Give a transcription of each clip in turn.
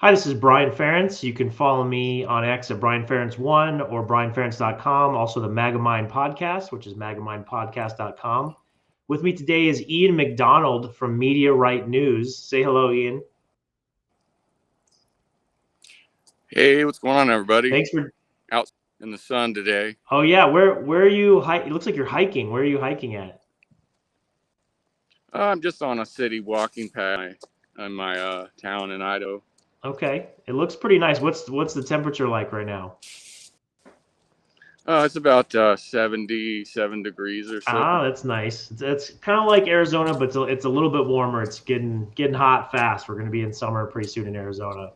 Hi, this is Brian Ference. You can follow me on X at BrianFerence1 or BrianFerence.com. Also, the Magamind podcast, which is magamindpodcast.com. With me today is Ian McDonald from Media Right News. Say hello, Ian. Hey, what's going on, everybody? Thanks for Out in the sun today. Oh yeah, where are you? It looks like you're hiking. Where are you hiking at? I'm just on a city walking path in my town in Idaho. Okay, it looks pretty nice. What's the temperature like right now? It's about 77 degrees or so. Ah, that's nice. It's kind of like Arizona, but it's a little bit warmer. It's getting hot fast. We're going to be in summer pretty soon in Arizona.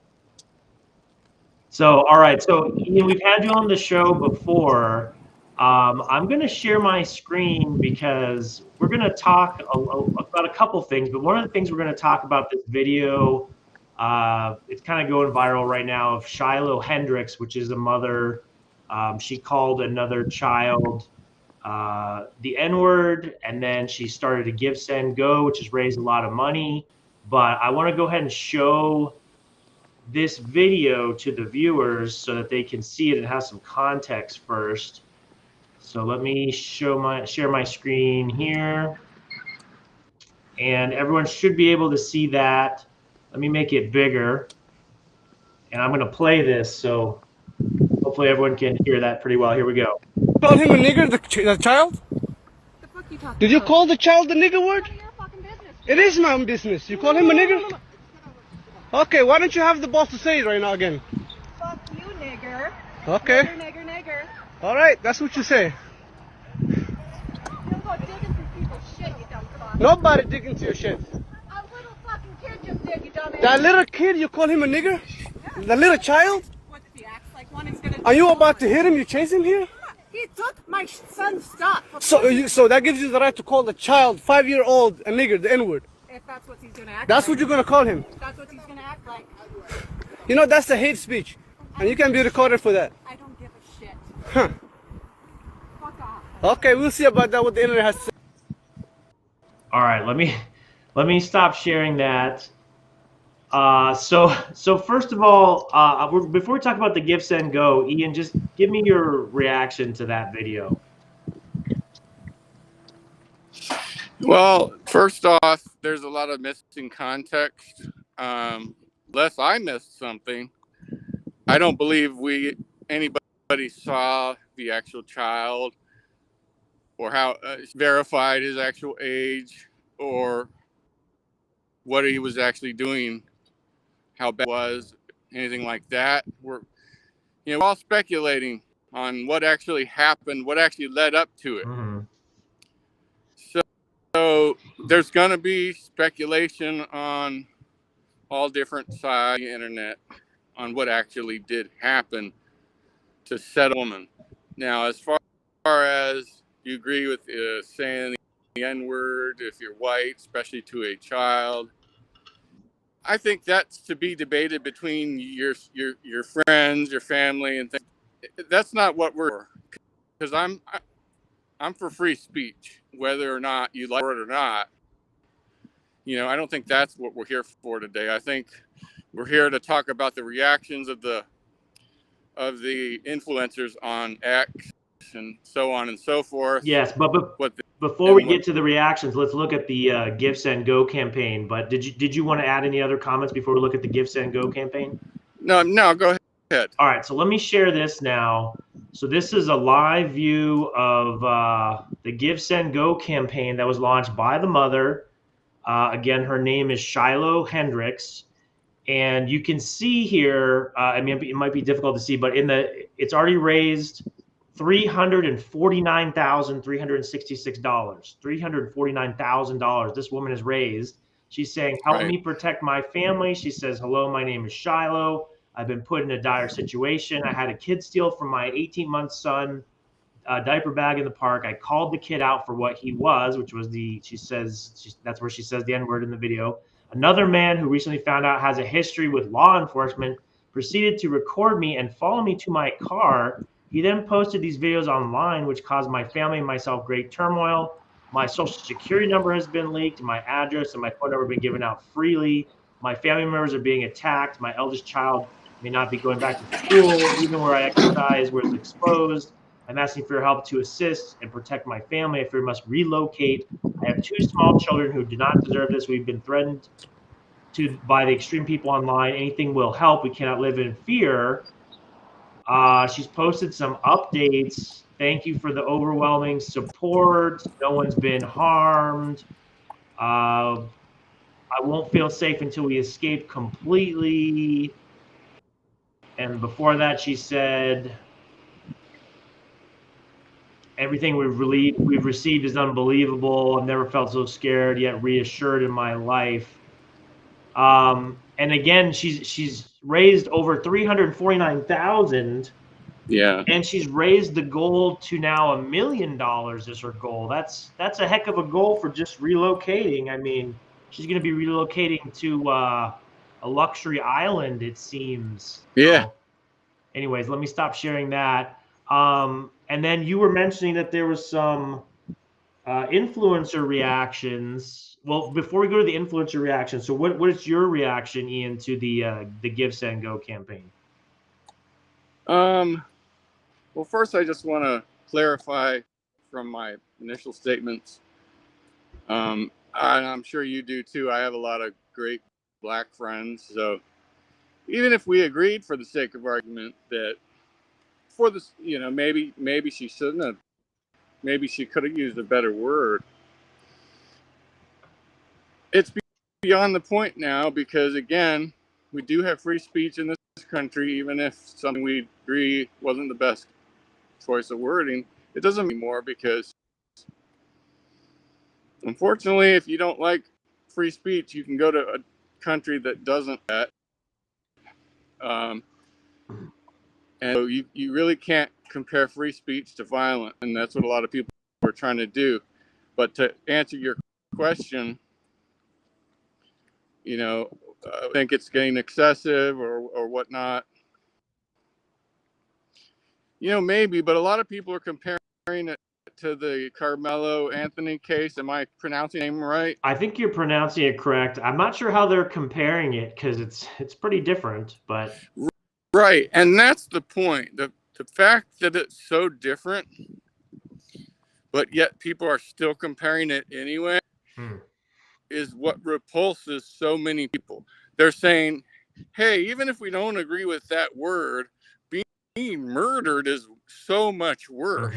So, all right. So, Ian, we've had you on the show before. I'm going to share my screen because we're going to talk about a couple things. But one of the things we're going to talk about this video, it's kind of going viral right now, of Shiloh Hendricks, which is a mother. She called another child the N-word, and then she started a Give, Send, Go, which has raised a lot of money. But I want to go ahead and show this video to the viewers so that they can see it and have some context first. So let me share my screen here, and everyone should be able to see that. Let me make it bigger, and I'm going to play this, so hopefully everyone can hear that pretty well. Here we go. Call him a nigger, the child? The fuck you talking Did you about? call the child the nigger word? None of your fucking business. It is my own business. You call him a nigger? Okay, why don't you have the balls to say it right now again? Fuck you, nigger. Okay. Nigger. Alright, that's what you say. You don't go digging through people's shit, you dumb fuck. Nobody dig into your shit. A little fucking kid just did, you dumbass. That little kid, you call him a nigger? Yeah. The little child? What if he acts like one? He's gonna. Are you about to hit him? You chase him here? He took my son's stuff. So that gives you the right to call the child, 5-year-old, a nigger, the N-word. If that's what he's gonna act That's like. what you're gonna call him. That's what he's gonna act like. You know, that's the hate speech. And you can be recorded for that. I don't give a shit. Huh. Fuck off. Okay, we'll see about that, what the internet has to say. All right, let me stop sharing that. So first of all, before we talk about the Give, Send, Go, Ian, just give me your reaction to that video. Well, first off, there's a lot of missing context. Unless I missed something, I don't believe anybody saw the actual child or how verified his actual age or what he was actually doing, how bad it was, anything like that. We're all speculating on what actually happened, what actually led up to it. Mm-hmm. So there's going to be speculation on all different sides of the internet on what actually did happen to said woman. Now, as far as you agree with saying the N-word if you're white, especially to a child, I think that's to be debated between your friends, your family, and things. That's not what we're for, because I'm for free speech, whether or not you like it or not. I don't think that's what we're here for today. I think we're here to talk about the reactions of the influencers on X and so on and so forth. Yes, but before we get to the reactions, let's look at the Give, Send, Go campaign. But did you want to add any other comments before we look at the Give, Send, Go campaign? No, go ahead. All right, so let me share this now. So this is a live view of the Give, Send, Go campaign that was launched by the mother. Again, her name is Shiloh Hendricks. And you can see here, I mean, it might be difficult to see, but it's already raised $349,366. $349,000 this woman has raised. She's saying, help me protect my family. She says, hello, my name is Shiloh. I've been put in a dire situation. I had a kid steal from my 18-month son a diaper bag in the park. I called the kid out for what he was, which was that's where she says the N-word in the video. Another man who recently found out has a history with law enforcement proceeded to record me and follow me to my car. He then posted these videos online, which caused my family and myself great turmoil. My social security number has been leaked, my address and my phone number have been given out freely. My family members are being attacked. My eldest child may not be going back to school. Even where I exercise was exposed. I'm asking for your help to assist and protect my family. I fear we must relocate. I have 2 small children who do not deserve this. We've been threatened by the extreme people online. Anything will help. We cannot live in fear. She's posted some updates. Thank you for the overwhelming support. No one's been harmed. I won't feel safe until we escape completely. And before that, she said, everything we've received is unbelievable. I've never felt so scared yet reassured in my life. And again, she's raised over 349,000. Yeah. And she's raised the goal to now $1 million is her goal. That's a heck of a goal for just relocating. I mean, she's going to be relocating to a luxury island, it seems. Yeah. So, anyways, let me stop sharing that. And then you were mentioning that there was some influencer reactions. Well, before we go to the influencer reaction, so what is your reaction, Ian, to the Give, Send, Go campaign? Well, first, I just want to clarify from my initial statements. I'm sure you do too. I have a lot of great Black friends. So even if we agreed for the sake of argument that for this, maybe she shouldn't have, maybe she could have used a better word. It's beyond the point now because, again, we do have free speech in this country, even if something we agree wasn't the best choice of wording. It doesn't anymore because, unfortunately, if you don't like free speech, you can go to a country that doesn't that. And so you really can't compare free speech to violent, and that's what a lot of people are trying to do. But to answer your question, I think it's getting excessive or whatnot. Maybe, but a lot of people are comparing it to the Carmelo Anthony case. Am I pronouncing the name right? I think you're pronouncing it correct. I'm not sure how they're comparing it because it's pretty different, but right. And that's the point. The fact that it's so different, but yet people are still comparing it anyway, is what repulses so many people. They're saying, hey, even if we don't agree with that word, being murdered is so much worse.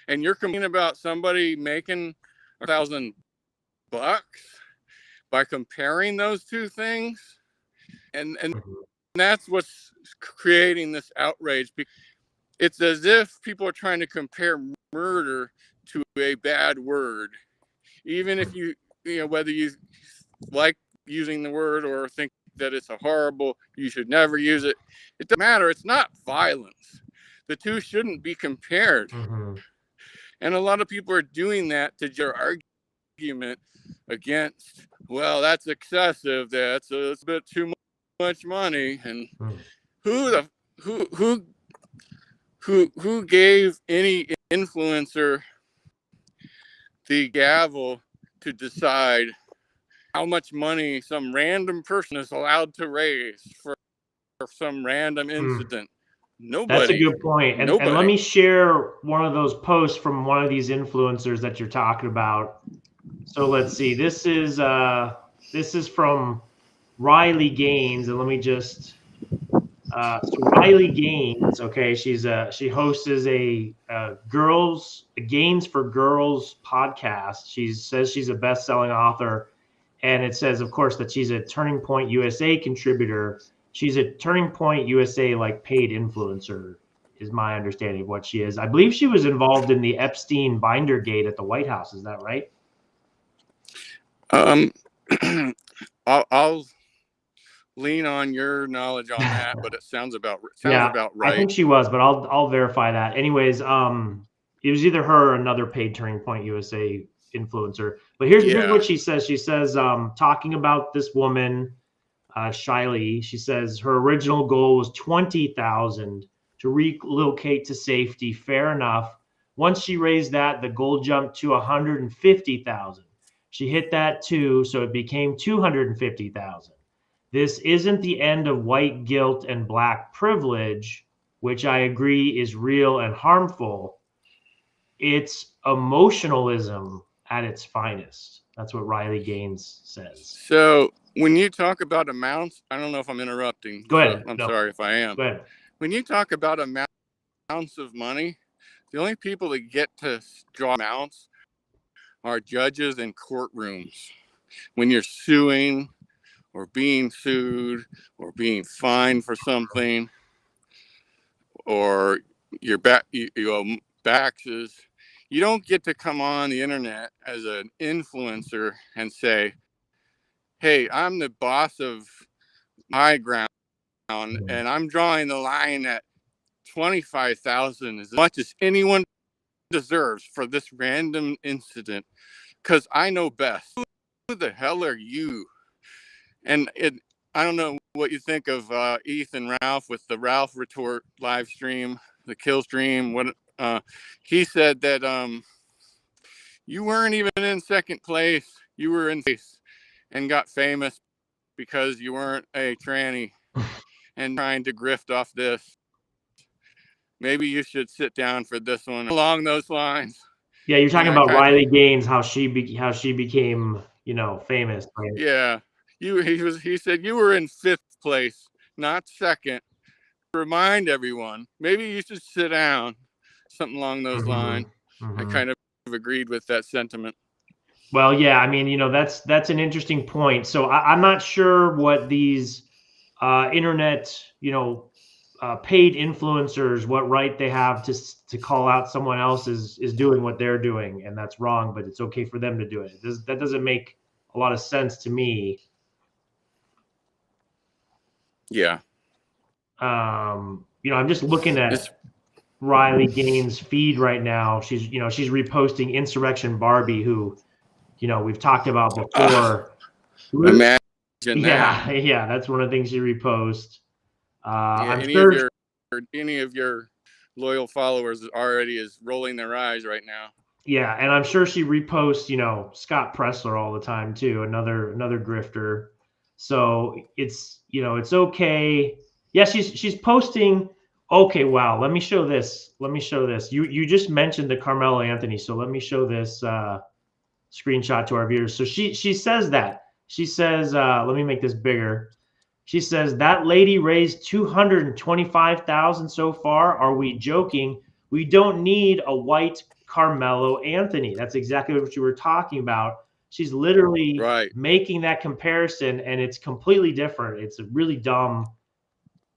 And you're complaining about somebody making $1,000 by comparing those two things, and that's what's creating this outrage. It's as if people are trying to compare murder to a bad word, even if whether you like using the word or think that it's you should never use it. It doesn't matter. It's not violence. The two shouldn't be compared. And a lot of people are doing that to your argument against, well, that's excessive. That's a bit too much money. And who gave any influencer the gavel to decide how much money some random person is allowed to raise for some random incident? Nobody. That's a good point. And let me share one of those posts from one of these influencers that you're talking about. So let's see. This is from Riley Gaines, and let me just so Riley Gaines. Okay, she hosts a Gaines for Girls podcast. She says she's a best-selling author, and it says, of course, that she's a Turning Point USA contributor. She's a Turning Point USA paid influencer, is my understanding of what she is. I believe she was involved in the Epstein binder gate at the White House. Is that right? I'll lean on your knowledge on that, but it sounds about right. I think she was, but I'll verify that. Anyways, it was either her or another paid Turning Point USA influencer. But here's what she says. She says, talking about this woman, Shiley, she says her original goal was 20,000 to relocate to safety. Fair enough. Once she raised that, the goal jumped to 150,000. She hit that too, so it became 250,000. This isn't the end of white guilt and black privilege, which I agree is real and harmful. It's emotionalism at its finest. That's what Riley Gaines says. So when you talk about amounts, I don't know if I'm interrupting. Go So ahead. I'm No. sorry if I am. Go ahead. When you talk about amounts of money, the only people that get to draw amounts are judges in courtrooms. When you're suing or being sued or being fined for something, or your you owe taxes, you don't get to come on the internet as an influencer and say, hey, I'm the boss of my ground and I'm drawing the line at 25,000 as much as anyone deserves for this random incident because I know best. Who the hell are you? And I don't know what you think of Ethan Ralph with the Ralph Retort live stream, the kill stream. What he said that you weren't even in second place. You were in place and got famous because you weren't a tranny and trying to grift off this. Maybe you should sit down for this one along those lines. Yeah, you're talking about Riley Gaines, how she became, famous. Right? Yeah, he said you were in fifth place, not second. Remind everyone, maybe you should sit down, something along those lines. I kind of agreed with that sentiment. Well, yeah, I mean, that's an interesting point. So I'm not sure what these internet, paid influencers, what right they have to call out someone else is doing what they're doing, and that's wrong, but it's okay for them to do it. That doesn't make a lot of sense to me. Yeah. I'm just looking at Riley Gaines' feed right now. She's reposting Insurrection Barbie, who, we've talked about before. Imagine that. Yeah, that's one of the things she reposts. I'm any of your loyal followers already is rolling their eyes right now. Yeah, and I'm sure she reposts, Scott Pressler all the time too, another grifter. So it's okay. Yeah, she's posting. Okay, wow. Let me show this. You just mentioned the Carmelo Anthony, so let me show this screenshot to our viewers. So she says that. She says, let me make this bigger. She says that lady raised 225,000 so far. Are we joking? We don't need a white Carmelo Anthony. That's exactly what you were talking about. She's literally making that comparison, and it's completely different. It's a really dumb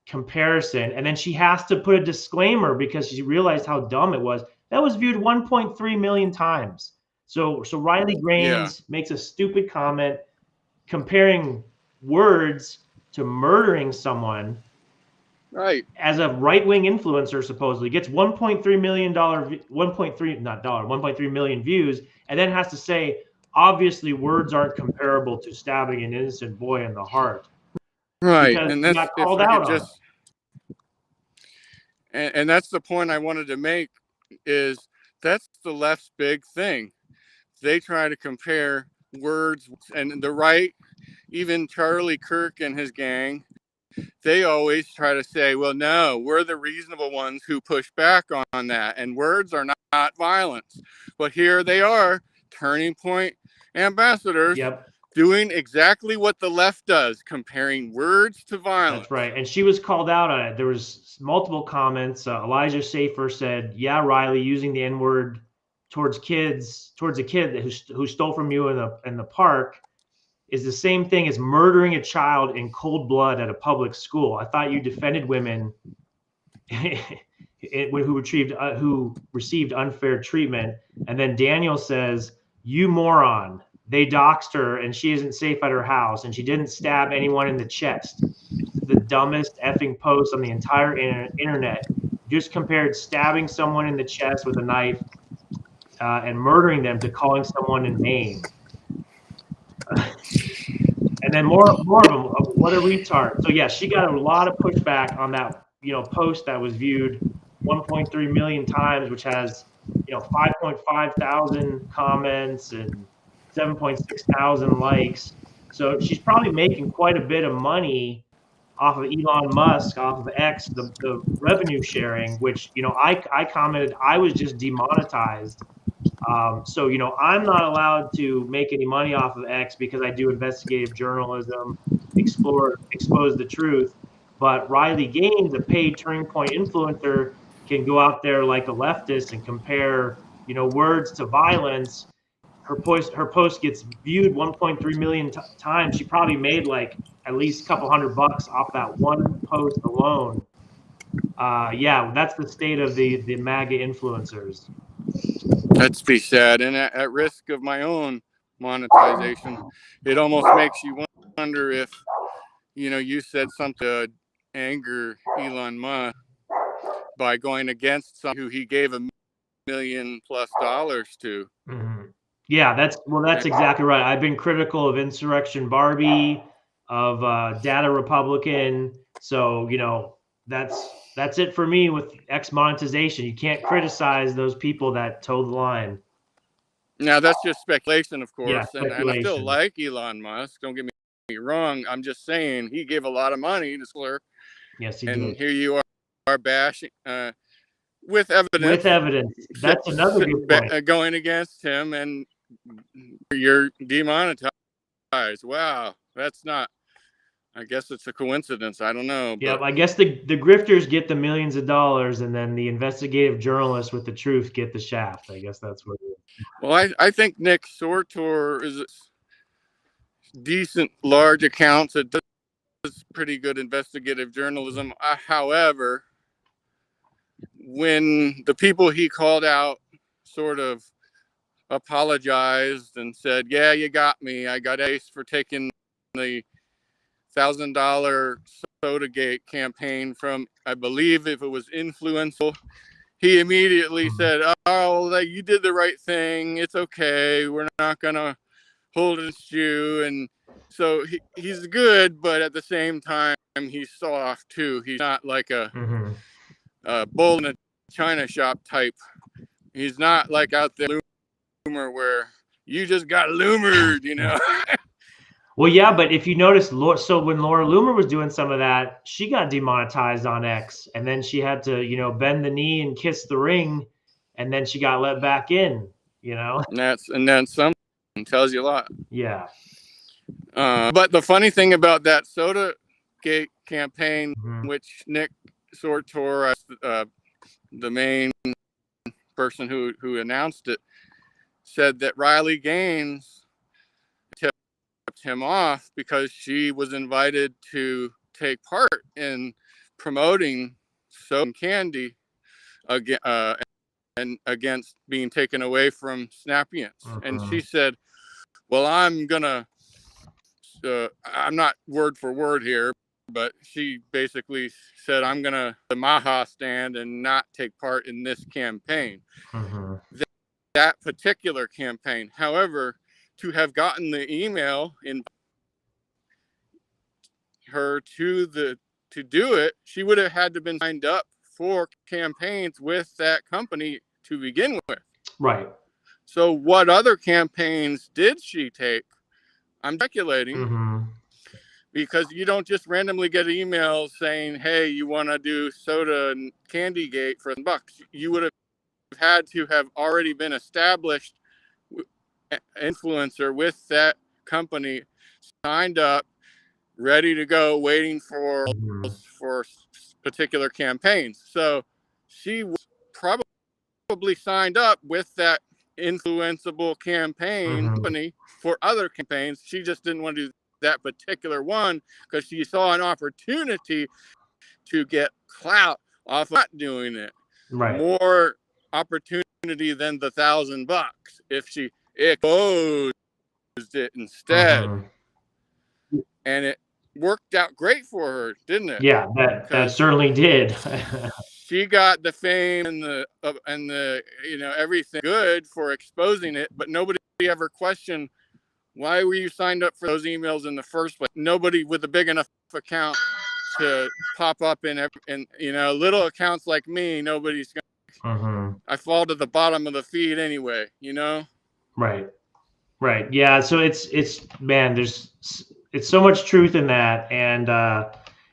comparison. And then she has to put a disclaimer because she realized how dumb it was. That was viewed 1.3 million times. So Riley Gaines makes a stupid comment comparing words to murdering someone, right? As a right-wing influencer, supposedly gets $1.3 million views, and then has to say, obviously, words aren't comparable to stabbing an innocent boy in the heart. Right, because and that's got called out and that's the point I wanted to make. Is that's the left's big thing? They try to compare words, and the right, even Charlie Kirk and his gang, they always try to say, well, no, we're the reasonable ones who push back on that, and words are not violence. But here they are, Turning Point ambassadors, doing exactly what the left does, comparing words to violence. That's right, and she was called out on it. There was multiple comments. Elijah Safer said, yeah, Riley, using the N-word towards a kid who stole from you in the park is the same thing as murdering a child in cold blood at a public school. I thought you defended women who received unfair treatment. And then Daniel says, you moron. They doxed her and she isn't safe at her house and she didn't stab anyone in the chest. This is the dumbest effing post on the entire internet. Just compared stabbing someone in the chest with a knife and murdering them to calling someone a name. And then more of them. What a retard. So yeah, she got a lot of pushback on that, post that was viewed 1.3 million times, which has, 5.5 thousand comments and 7.6 thousand likes. So she's probably making quite a bit of money off of Elon Musk, off of X, the revenue sharing, which, I commented I was just demonetized. So, I'm not allowed to make any money off of X because I do investigative journalism, expose the truth. But Riley Gaines, a paid Turning Point influencer, can go out there like a leftist and compare, words to violence. Her post gets viewed 1.3 million times. She probably made like at least a couple $100 off that one post alone. Yeah, that's the state of the MAGA influencers. That's be sad. And at risk of my own monetization, it almost makes you wonder if, you said something to anger Elon Musk by going against someone who he gave $1 million+ to. Mm-hmm. Yeah, that's exactly right. I've been critical of Insurrection Barbie, of Data Republican. So, that's it for me with X monetization. You can't criticize those people that toe the line. Now, that's just speculation, of Yeah, course. And I still speculation. like Elon Musk. Don't get me wrong. I'm just saying he gave a lot of money to Slur. Yes, he And did. here you are bashing with evidence. With evidence. That's another good point. Going against him, and you're demonetized. Wow, that's not. I guess it's a coincidence. I don't know. Yeah, But I guess the grifters get the millions of dollars, and then the investigative journalists with the truth get the shaft. I guess that's what it is. Well, I think Nick Sortor is decent, large accounts. It does pretty good investigative journalism. However, when the people he called out sort of apologized and said, "Yeah, you got me. I got ace for taking the $1,000 Sodagate campaign from, I believe, if it was Influential," he immediately said, "Oh, you did the right thing. It's okay. We're not gonna hold against you." And so he's good, but at the same time, he's soft too. He's not like a bull in a china shop type. He's not like out there Loomer where you just got loomered, Well, yeah, but if you notice, so when Laura Loomer was doing some of that, she got demonetized on X, and then she had to, bend the knee and kiss the ring, and then she got let back in, And then something tells you a lot. Yeah. But the funny thing about that Sodagate campaign, which Nick Sortor, the main person who announced it, said that Riley Gaines tipped him off because she was invited to take part in promoting soda and candy against being taken away from Snappy Ants. And she said, "Well, I'm not word for word here, but she basically said, I'm going to the Maha stand and not take part in this campaign." That particular campaign. However, to have gotten the email in her to do it, she would have had to been signed up for campaigns with that company to begin with. Right. So what other campaigns did she take? I'm speculating. Because you don't just randomly get emails saying, "Hey, you want to do soda and candy gate for $1." You would have had to have already been established influencer with that company, signed up, ready to go, waiting for particular campaigns. So she was probably signed up with that influenceable campaign company for other campaigns. She just didn't want to do that particular one because she saw an opportunity to get clout off of not doing it. Right. More opportunity than the $1,000 if she exposed it instead. And it worked out great for her, didn't it? Yeah, that certainly did. She got the fame and the everything good for exposing it, but nobody ever questioned, why were you signed up for those emails in the first place? Nobody with a big enough account to pop up in little accounts like me. Nobody's gonna. I fall to the bottom of the feed anyway. Right. Right. Yeah. So it's man, it's so much truth in that, and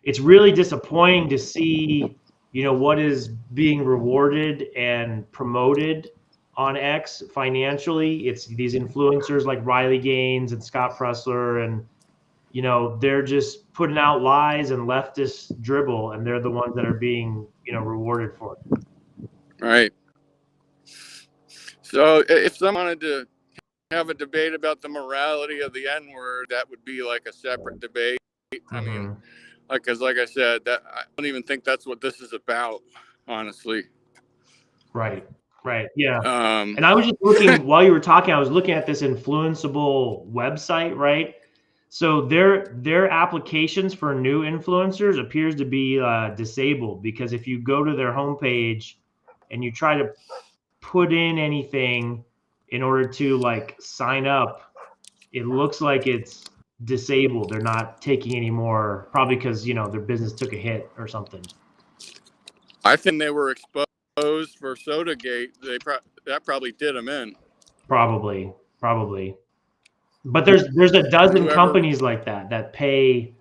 it's really disappointing to see, what is being rewarded and promoted on X financially. It's these influencers like Riley Gaines and Scott Pressler, and they're just putting out lies and leftist dribble, and they're the ones that are being rewarded for it. Right. So if someone wanted to have a debate about the morality of the N-word, that would be like a separate debate. I mean, because like I said, that I don't even think that's what this is about, honestly. Right. Right. Yeah. Um, And I was just looking while you were talking, I was looking at this influenceable website, right? So their applications for new influencers appears to be disabled, because if you go to their homepage and you try to put in anything in order to like sign up, it looks like it's disabled. They're not taking any more, probably because their business took a hit or something. I think they were exposed for Sodagate. That probably did them in. Probably. But there's a dozen Whoever, companies like that pay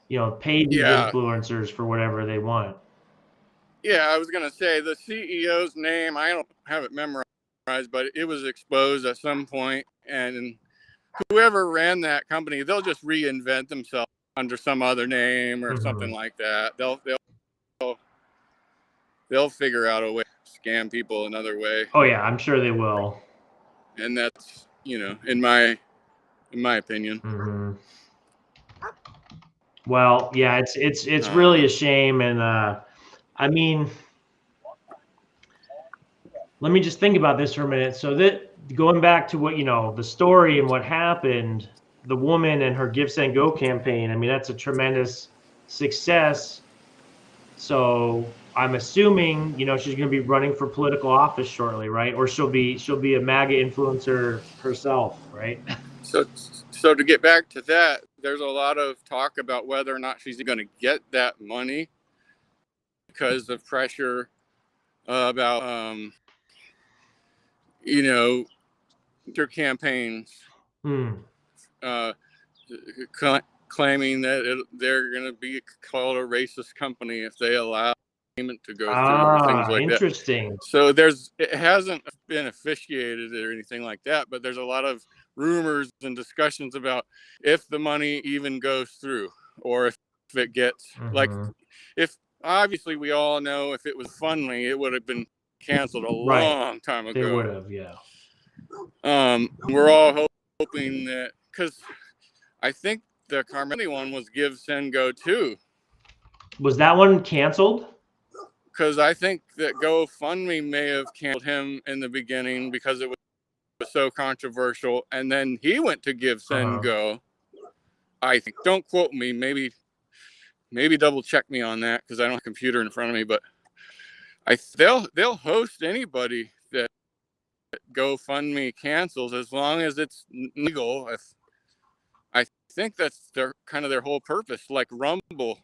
these yeah, influencers for whatever they want. yeah. I was gonna say the CEO's name. I don't have it memorized, but it was exposed at some point, and whoever ran that company, they'll just reinvent themselves under some other name or something like that. They'll figure out a way to scam people another way. Oh yeah, I'm sure they will. And that's in my opinion. Well, yeah, it's really a shame, and I mean, let me just think about this for a minute. So that going back to what the story and what happened, the woman and her Give Send Go campaign. I mean, that's a tremendous success. So I'm assuming she's going to be running for political office shortly, right? Or she'll be a MAGA influencer herself, right? So to get back to that, there's a lot of talk about whether or not she's going to get that money because of pressure about her campaigns claiming that they're going to be called a racist company if they allow payment to go through or things like interesting. that. So it hasn't been officiated or anything like that, but there's a lot of rumors and discussions about if the money even goes through, or if it gets like, if obviously we all know if it was funding, it would have been canceled a long time ago. They would have, yeah. We're all hoping that, because I think the Carmeli one was Give Send Go too. Was that one canceled? Because I think that GoFundMe may have canceled him in the beginning because it was so controversial, and then he went to Give Send Go. I think, don't quote me, maybe double check me on that because I don't have a computer in front of me, but they'll host anybody that GoFundMe cancels as long as it's legal. I think that's their whole purpose, like Rumble.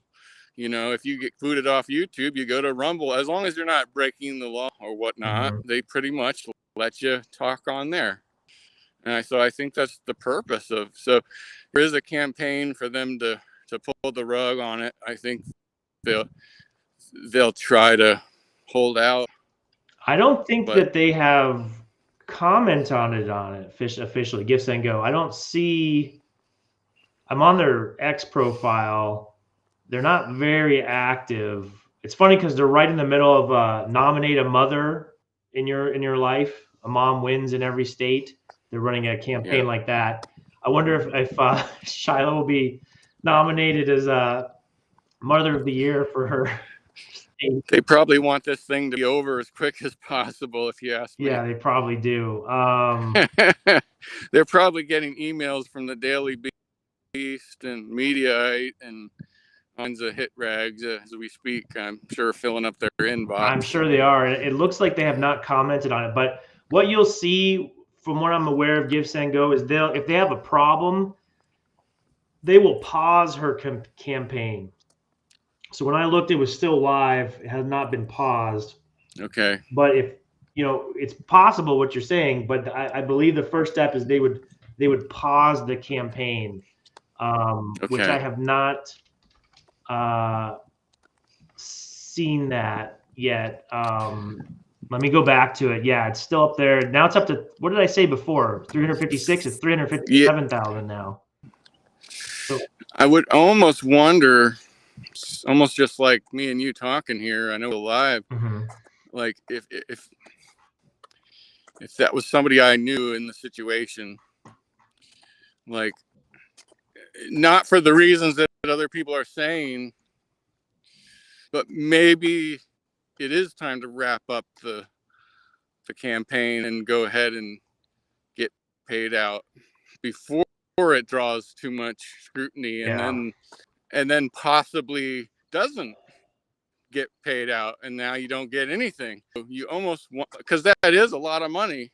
If you get booted off YouTube, you go to Rumble. As long as you're not breaking the law or whatnot, they pretty much let you talk on there. And so I think that's the purpose of. So there is a campaign for them to pull the rug on it. I think they'll try to hold out. I don't think that they have comment on it officially. Give Send Go. I don't see. I'm on their X profile. They're not very active. It's funny because they're right in the middle of nominate a mother in your life. A mom wins in every state. They're running a campaign like that. I wonder if Shiloh will be nominated as Mother of the Year for her state. They probably want this thing to be over as quick as possible, if you ask me. Yeah, they probably do. They're probably getting emails from the Daily Beast and Mediaite and kinds of hit rags as we speak. I'm sure filling up their inbox. I'm sure they are. It looks like they have not commented on it, but what you'll see from what I'm aware of Give Send Go is if they have a problem, they will pause her campaign. So when I looked, it was still live. It has not been paused. Okay. But if it's possible what you're saying, but I believe the first step is they would they would pause the campaign, which I Okay. have not seen that yet. Let me go back to it. Yeah, it's still up there. Now it's up to, what did I say before? 356. It's Yeah, 357,000 now. So I would almost wonder, almost just like me and you talking here. I know we're live. Like if that was somebody I knew in the situation, like not for the reasons that other people are saying, but maybe it is time to wrap up the campaign and go ahead and get paid out before it draws too much scrutiny, yeah, and then possibly doesn't get paid out, and now you don't get anything. So you almost want, because that is a lot of money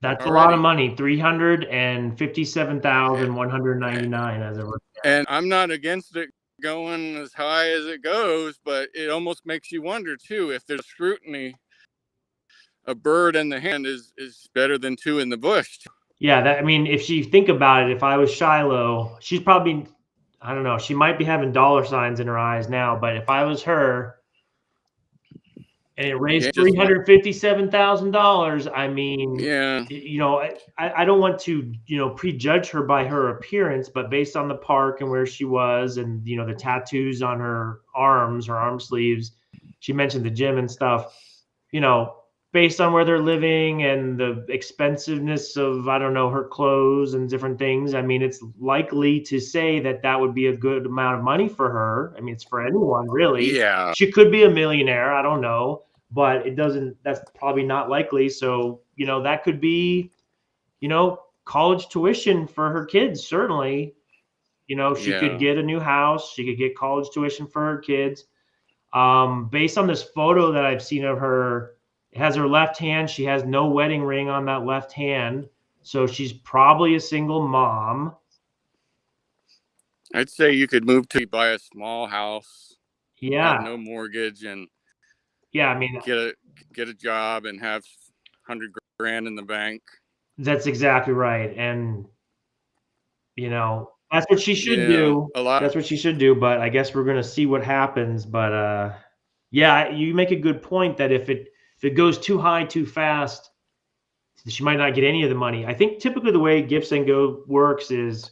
that's a lot of already. money. 357,199 as of right now. And I'm not against it going as high as it goes, but it almost makes you wonder too, if there's scrutiny, a bird in the hand is better than two in the bush. Yeah, that, I mean, if you think about it, if I was Shiloh, she's probably, I don't know, she might be having dollar signs in her eyes now, but if I was her and it raised Yeah, just want, $357,000, I mean, yeah, you know, I don't want to, you know, prejudge her by her appearance, but based on the park and where she was and, you know, the tattoos on her arms, her arm sleeves, she mentioned the gym and stuff, you know, based on where they're living and the expensiveness of, I don't know, her clothes and different things. I mean, it's likely to say that that would be a good amount of money for her. I mean, it's for anyone, really. yeah, She could be a millionaire. I don't know, but it doesn't, that's probably not likely. So, you know, that could be, you know, college tuition for her kids, certainly. You know, she could yeah. get a new house. She could get college tuition for her kids. Based on this photo that I've seen of her, it has her left hand. She has no wedding ring on that left hand. So she's probably a single mom. I'd say you could move to buy a small house, have Yeah. no mortgage, and Yeah. I mean, get a job and have 100 grand in the bank. that's exactly right. And, you know, that's what she should Yeah, do. a lot. That's what she should do. But I guess we're going to see what happens. But, yeah, you make a good point that if it goes too high too fast, she might not get any of the money. I think typically the way Gifts and Go works is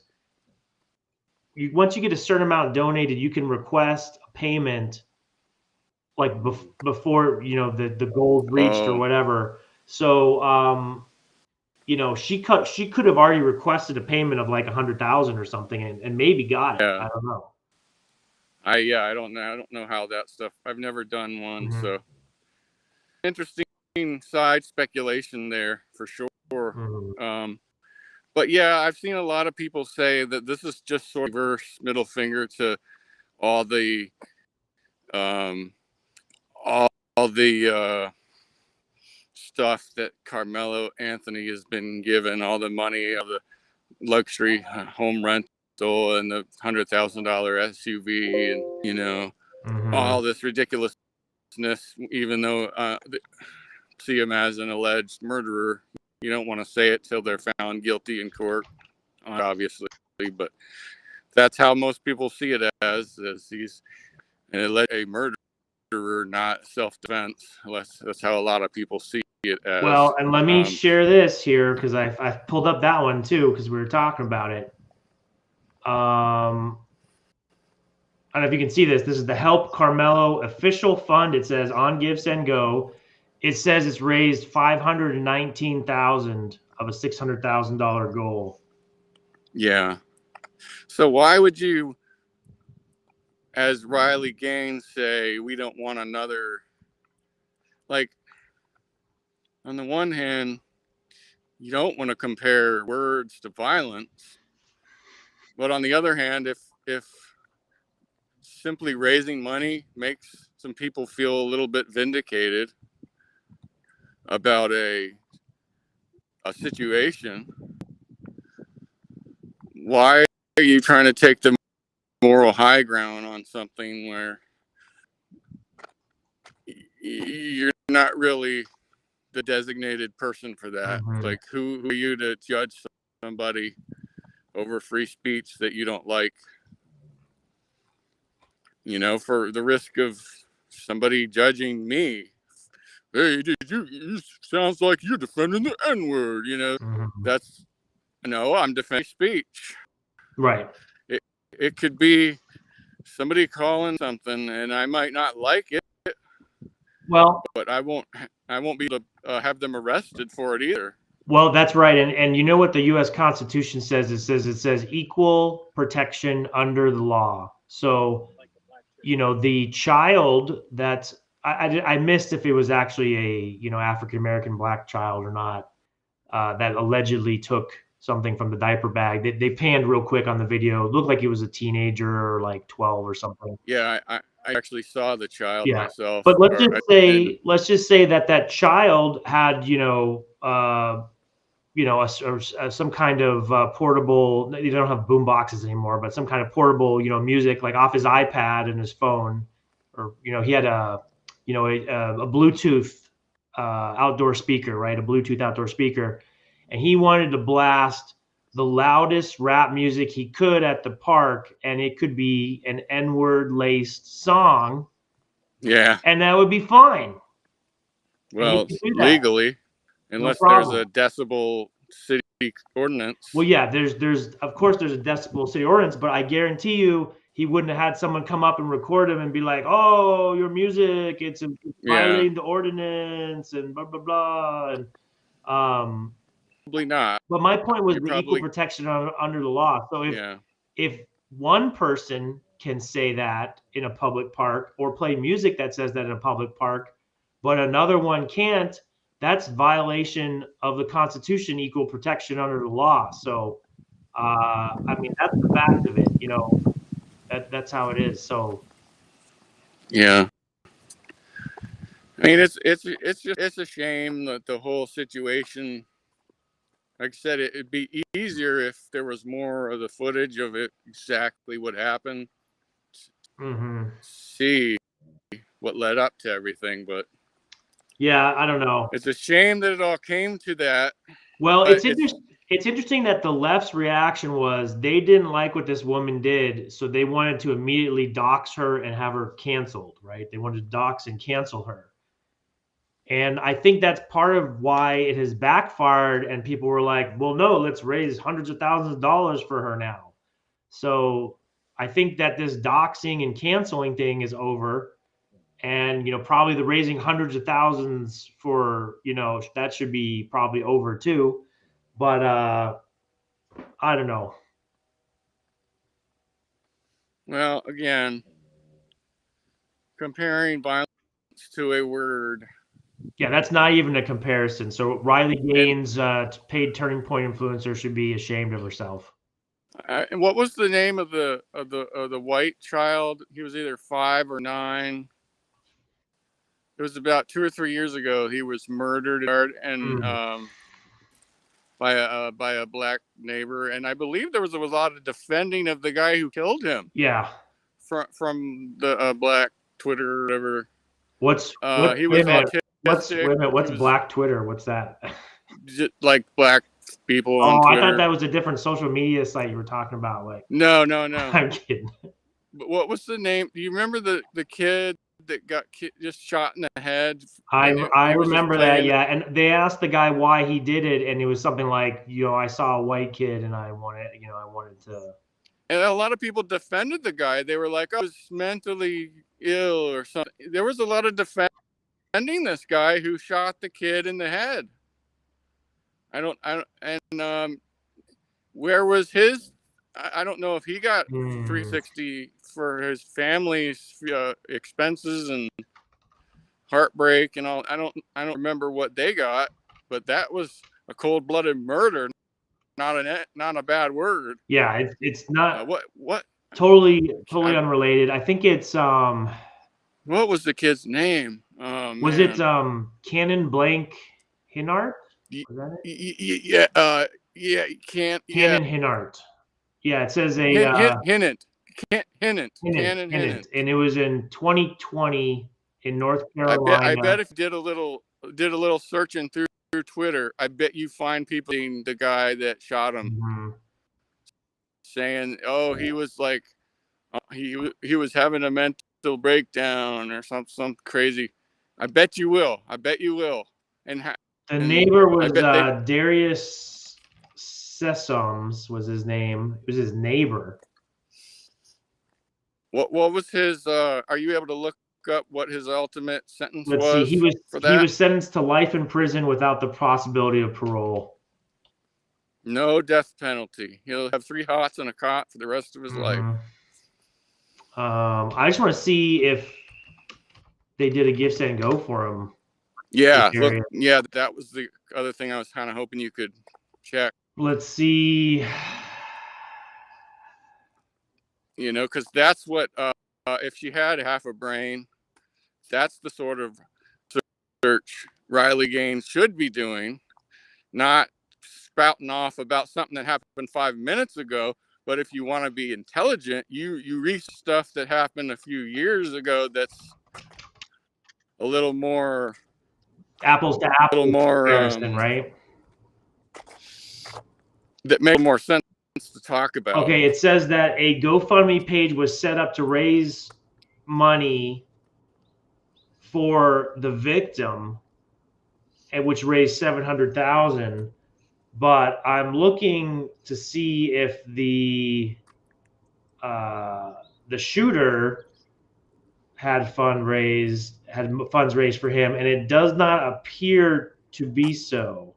once you get a certain amount donated, you can request a payment like before, you know, the goal's reached or Oh, whatever. So, you know, she could have already requested a payment of like 100,000 or something and maybe got it. yeah. I don't know. I don't know. I don't know how that stuff. I've never done one, Mhm. so interesting side speculation there for sure. Mhm. But yeah, I've seen a lot of people say that this is just sort of reverse middle finger to all the um, all the stuff that Carmelo Anthony has been given, all the money of the luxury home rental and the $100,000 SUV, and all Mhm. this ridiculousness. Even though see him as an alleged murderer, you don't want to say it till they're found guilty in court, obviously. But that's how most people see it as he's a murderer, not self-defense. That's how a lot of people see it as. Well, and let me share this here because I've pulled up that one too because we were talking about it. I don't know if you can see this. This is the Help Carmelo official fund. It says on Give Send Go. It says it's raised 519,000 of a $600,000 goal. Yeah. So why would you, as Riley Gaines, say we don't want another? Like, on the one hand, you don't want to compare words to violence, but on the other hand, if simply raising money makes some people feel a little bit vindicated about a situation, why are you trying to take the moral high ground on something where you're not really the designated person for that? Mhm. Like, who are you to judge somebody over free speech that you don't like, for the risk of somebody judging me. Hey, you sounds like you're defending the N-word, That's, no, I'm defending speech. Right. It could be somebody calling something, and I might not like it. Well, but I won't be able to have them arrested for it either. Well, that's right. And you know what the U.S. Constitution says? It says equal protection under the law. So, the child that I missed if it was actually a, African American black child or not, that allegedly took something from the diaper bag. They panned real quick on the video. It looked like he was a teenager or like 12 or something. Yeah, I actually saw the child myself. But let's just say that child had, some kind of portable. They don't have boom boxes anymore, but some kind of portable, music like off his iPad and his phone, or he had a Bluetooth outdoor speaker, right? A Bluetooth outdoor speaker, and he wanted to blast the loudest rap music he could at the park, and it could be an N-word laced song. Yeah, and that would be fine. Well, legally. Unless there's a decibel city ordinance. Well, yeah, there's of course there's a decibel city ordinance, but I guarantee you he wouldn't have had someone come up and record him and be like, "Oh, your music, it's violating the ordinance," and blah blah blah. And probably not. But my point was the equal protection under the law. So if one person can say that in a public park or play music that says that in a public park, but another one can't, that's violation of the Constitution, equal protection under the law. So, I mean, that's the fact of it. That's how it is. So, yeah. I mean, it's a shame that the whole situation. Like I said, it'd be easier if there was more of the footage of it, exactly what happened. See what led up to everything, but. Yeah, I don't know. It's a shame that it all came to that. Well, it's interesting that the left's reaction was they didn't like what this woman did, so they wanted to immediately dox her and have her canceled, right? They wanted to dox and cancel her. And I think that's part of why it has backfired, and people were like, well, no, let's raise hundreds of thousands of dollars for her now. So I think that this doxing and canceling thing is over. And, probably the raising hundreds of thousands for, that should be probably over too. But I don't know. Well, again, comparing violence to a word. Yeah, that's not even a comparison. So Riley Gaines, paid Turning Point influencer, should be ashamed of herself. And what was the name of the white child? He was either 5 or 9. It was about 2 or 3 years ago. He was murdered and by a black neighbor, and I believe there was a lot of defending of the guy who killed him. Yeah, from the black Twitter or whatever. He was autistic. What's black Twitter? What's that? Just like black people on Twitter. I thought that was a different social media site you were talking about. Like, no. I'm kidding. But what was the name? Do you remember the kid that got just shot in the head? I remember that, yeah. And they asked the guy why he did it, and it was something like, I saw a white kid and I wanted to. And a lot of people defended the guy. They were like, "Oh, he was mentally ill or something." There was a lot of defending this guy who shot the kid in the head. Where was his? I don't know if he got 360 for his family's expenses and heartbreak and all. I don't remember what they got, but that was a cold-blooded murder, not a bad word. Yeah, it's not what totally unrelated. I think it's what was the kid's name? Was it Cannon Blank Hinart? Was that it? Yeah, Cannon Hinart. Yeah, it says Hinnant. And it was in 2020 in North Carolina. I bet if you did a little did a little searching through Twitter, I bet you find people seeing the guy that shot him, saying, "Oh, he was like, he was having a mental breakdown or some crazy." I bet you will. I bet you will. The neighbor was I bet they. Darius Sessoms was his name. It was his neighbor. What was his? Are you able to look up what his ultimate sentence Let's was? see. For that? He was sentenced to life in prison without the possibility of parole. No death penalty. He'll have 3 hots and a cot for the rest of his life. I just want to see if they did a gift and go for him. Yeah, look. Yeah, that was the other thing I was kind of hoping you could check. Let's see. You know, because that's what if she had half a brain, that's the sort of search Riley Gaines should be doing, not spouting off about something that happened 5 minutes ago. But if you want to be intelligent, you read stuff that happened a few years ago that's a little more apples to apples comparison, right? That makes more sense to talk about. Okay, it says that a GoFundMe page was set up to raise money for the victim, and which raised $700,000. But I'm looking to see if the shooter had funds raised for him, and it does not appear to be so.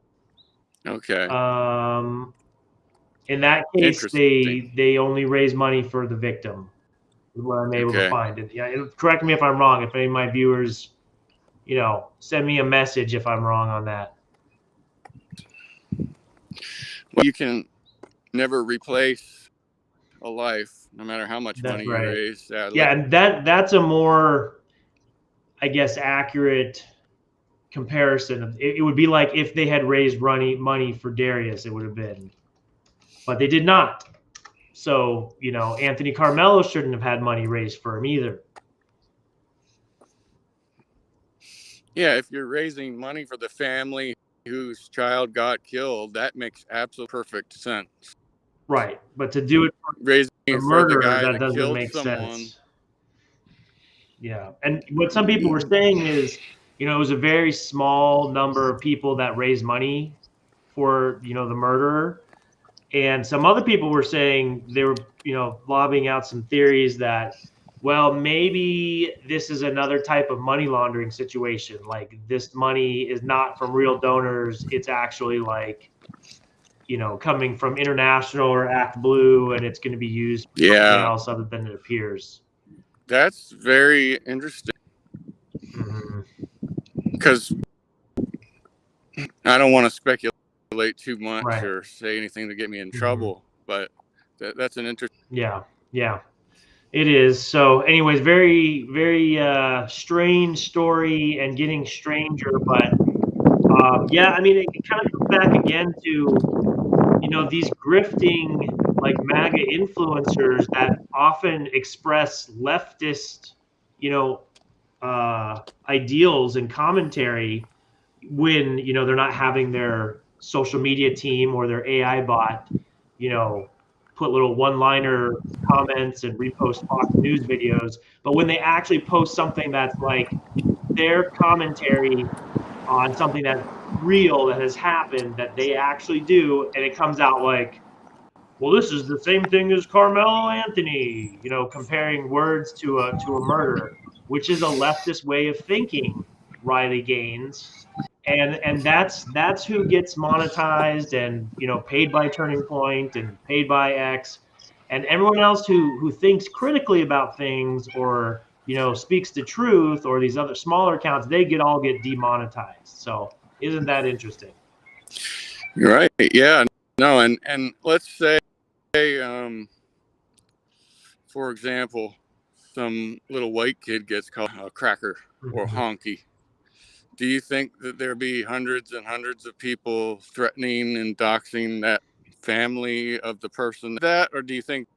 Okay. In that case, they only raise money for the victim. Is what I'm able to find. Yeah, correct me if I'm wrong. If any of my viewers, send me a message if I'm wrong on that. Well, you can never replace a life, no matter how much money you raise. Sadly. Yeah, and that's a more, I guess, accurate comparison. It would be like if they had raised money for Darius, it would have been, but they did not. So, Anthony Carmelo shouldn't have had money raised for him either. Yeah, if you're raising money for the family whose child got killed, that makes absolute perfect sense. Right, but to do it for raising a murderer, that doesn't make sense. Yeah, and what some people were saying is, it was a very small number of people that raised money for, the murderer. And some other people were saying they were, lobbying out some theories that, well, maybe this is another type of money laundering situation. Like this money is not from real donors. It's actually like, coming from international or Act Blue, and it's going to be used for something else other than it appears. That's very interesting. Because I don't want to speculate too much or say anything to get me in trouble, but that's an interesting. Yeah, it is. So anyways, very, very strange story and getting stranger, but yeah, I mean, it kind of comes back again to, these grifting like MAGA influencers that often express leftist, ideals and commentary when, they're not having their social media team or their AI bot, put little one-liner comments and repost Fox News videos. But when they actually post something that's like their commentary on something that's real, that has happened, that they actually do, and it comes out like, well, this is the same thing as Carmelo Anthony, comparing words to a murder, which is a leftist way of thinking, Riley Gaines. And that's who gets monetized and, paid by Turning Point and paid by X. And everyone else who thinks critically about things or, speaks the truth, or these other smaller accounts, they all get demonetized. So isn't that interesting? You're right. Yeah. No. And let's say, for example, some little white kid gets called a cracker or honky. Do you think that there'd be hundreds and hundreds of people threatening and doxing that family of the person or do you think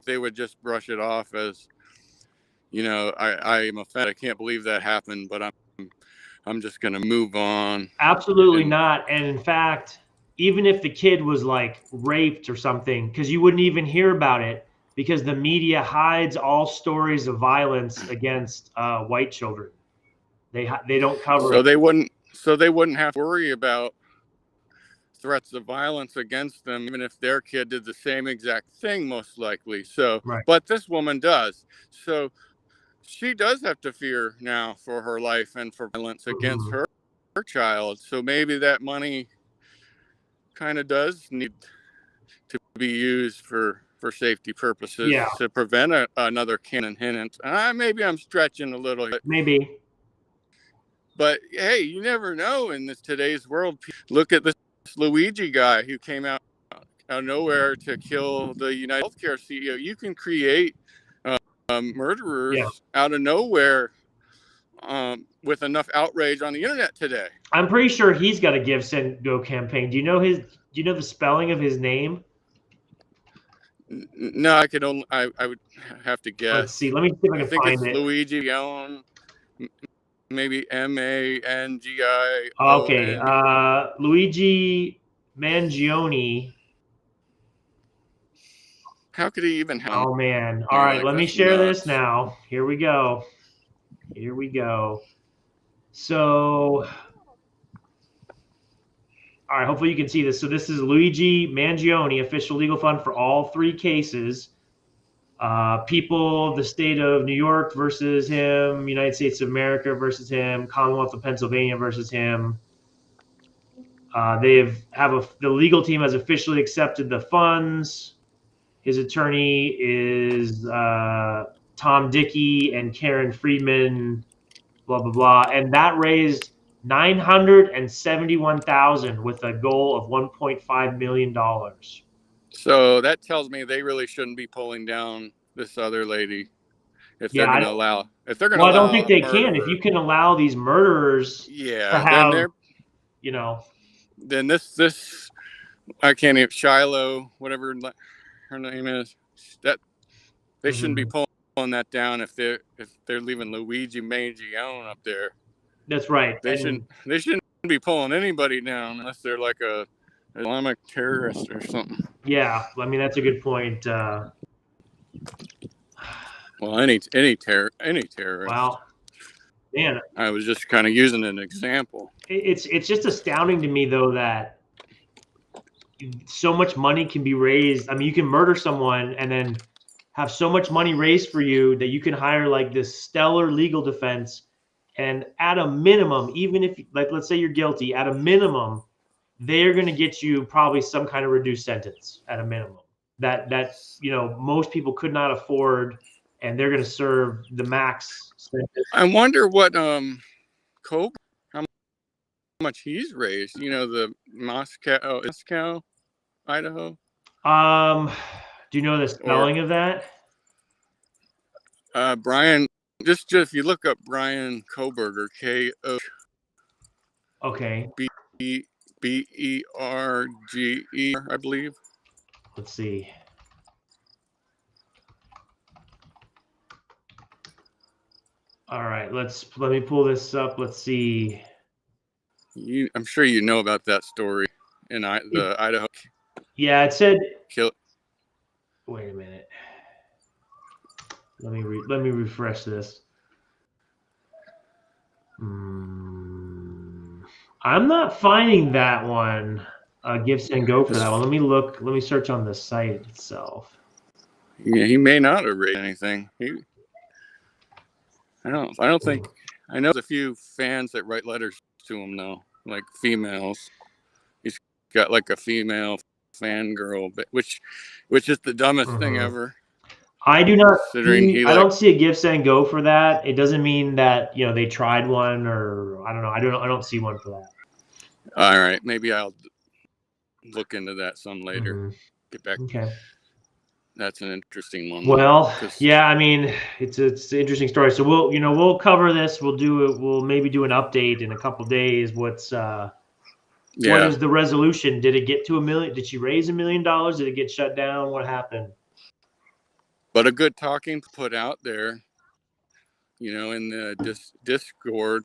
they would just brush it off as, I am offended. I can't believe that happened, but I'm just going to move on. Absolutely not. And in fact, even if the kid was like raped or something, because you wouldn't even hear about it because the media hides all stories of violence against white children. They don't cover So it. they wouldn't have to worry about threats of violence against them, even if their kid did the same exact thing, most likely. So, Right. but this woman does. So she does have to fear now for her life and for violence against her child. So maybe that money kind of does need to be used for safety purposes to prevent another cannon hint. Maybe I'm stretching a little bit. Maybe. But hey, you never know in this today's world. Look at this Luigi guy who came out of nowhere to kill the United Healthcare CEO. You can create murderers out of nowhere with enough outrage on the internet today. I'm pretty sure he's got a Give, Send, Go campaign. Do you know the spelling of his name? No, I could only. I would have to guess. Let's see. Let me see if I can think find it's it. Luigi Leone, maybe Mangione. Okay, Luigi Mangione. How could he even have? Oh man! All right, let me share this now. Here we go. Here we go. So, all right. Hopefully you can see this. So this is Luigi Mangione, official legal fund for all three cases. People, the state of New York versus him, United States of America versus him, Commonwealth of Pennsylvania versus him. The legal team has officially accepted the funds. His attorney is Tom Dickey and Karen Friedman, blah blah blah, and that raised $971,000 with a goal of $1.5 million. So that tells me they really shouldn't be pulling down this other lady if they're going to allow. If they're going to well, I allow, don't think they can. If you can allow these murderers, to have, then this I can't even Shiloh, whatever her name is, that they shouldn't be pulling that down if they're leaving Luigi Mangione up there. That's right. They shouldn't be pulling anybody down unless they're like a Islamic terrorist or something. Yeah, I mean that's a good point. Well, any terrorist. Well, man, I was just kind of using an example. It's just astounding to me though that so much money can be raised. I mean, you can murder someone and then have so much money raised for you that you can hire like this stellar legal defense, and at a minimum, even if like let's say you're guilty, at a minimum, they're going to get you probably some kind of reduced sentence at a minimum that most people could not afford, and they're going to serve the max sentence. I wonder what Kobe, how much he's raised. The Moscow, Idaho. Do you know the spelling of that? Brian, just if you look up Brian Koberger, K-O. Okay. B-E-R-G-E, I believe. Let's see. All right, let me pull this up. Let's see. I'm sure you know about that story in the Idaho. Yeah, it said. Wait a minute. Let me refresh this. I'm not finding that one. Give, Send, Go for that one. Let me look. Let me search on the site itself. Yeah, he may not have raised anything. I don't think. I know there's a few fans that write letters to him though, like females. He's got like a female fangirl, which is the dumbest thing ever. I do not. I don't see a Give, Send, Go for that. It doesn't mean that they tried one, or I don't know. I don't see one for that. All right, maybe I'll look into that some later. Get back. Okay. That's an interesting one. Well, yeah, I mean, it's an interesting story. So we'll cover this. We'll maybe do an update in a couple of days. What is the resolution? Did it get to $1 million? Did she raise $1 million? Did it get shut down? What happened? But a good talking put out there, in the Discord.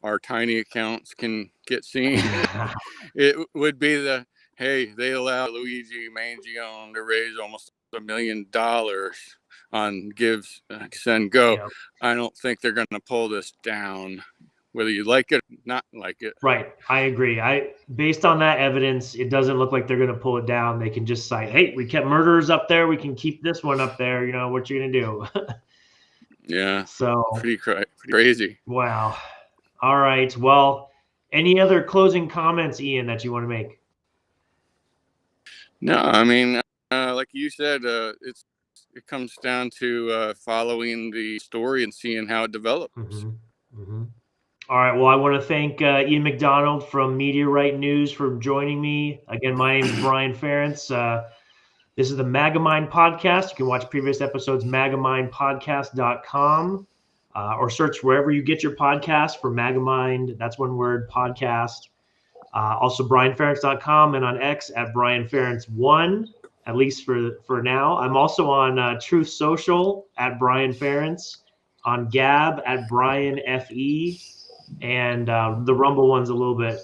our tiny accounts can get seen. It would be the, hey, they allow Luigi Mangione to raise almost $1 million on Give, Send, Go. Yep. I don't think they're going to pull this down, whether you like it or not like it. Right. I agree. Based on that evidence, it doesn't look like they're going to pull it down. They can just cite, hey, we kept murderers up there. We can keep this one up there. You know, what you going to do? Yeah. So Pretty crazy. wow. All right. Well, any other closing comments, Ian, that you want to make? No, I mean, like you said, it comes down to following the story and seeing how it develops. Mm-hmm. Mm-hmm. All right. Well, I want to thank Ian McDonald from Meteorite News for joining me. Again, my name is Brian Ference. This is the Megamind podcast. You can watch previous episodes, megamindpodcast.com, or search wherever you get your podcast for Megamind. That's one word, podcast. Also, brianference.com and on X at brianference1, at least for now. I'm also on Truth Social at Brian Ference, on Gab at Brian FE, and the Rumble one's a little bit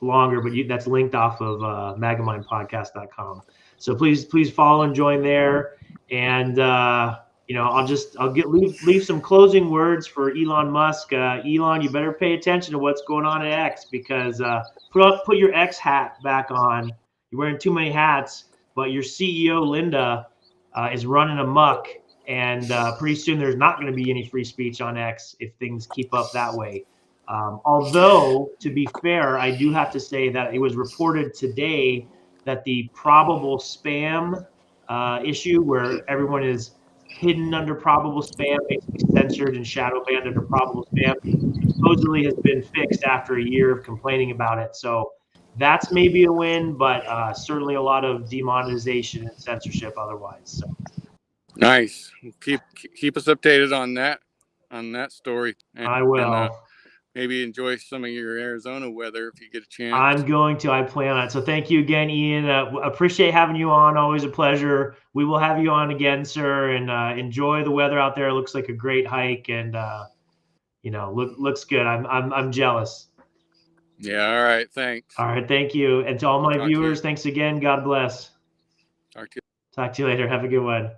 longer, but that's linked off of megamindpodcast.com. So please follow and join there. And I'll leave some closing words for Elon Musk. Elon, you better pay attention to what's going on at X, because put your X hat back on. You're wearing too many hats, but your CEO Linda is running amok, and pretty soon there's not going to be any free speech on X if things keep up that way. Although, to be fair, I do have to say that it was reported today that the probable spam issue, where everyone is hidden under probable spam, basically censored and shadow banned under probable spam, supposedly has been fixed after a year of complaining about it. So that's maybe a win, but certainly a lot of demonetization and censorship otherwise. So. Nice. Keep us updated on that story. I will. And, maybe enjoy some of your Arizona weather if you get a chance. I'm going to. I plan on it. So thank you again, Ian. Appreciate having you on. Always a pleasure. We will have you on again, sir. And enjoy the weather out there. It looks like a great hike, and looks good. I'm jealous. Yeah. All right. Thanks. All right. Thank you. And to all my viewers, thanks again. God bless. Talk to you. Talk to you later. Have a good one.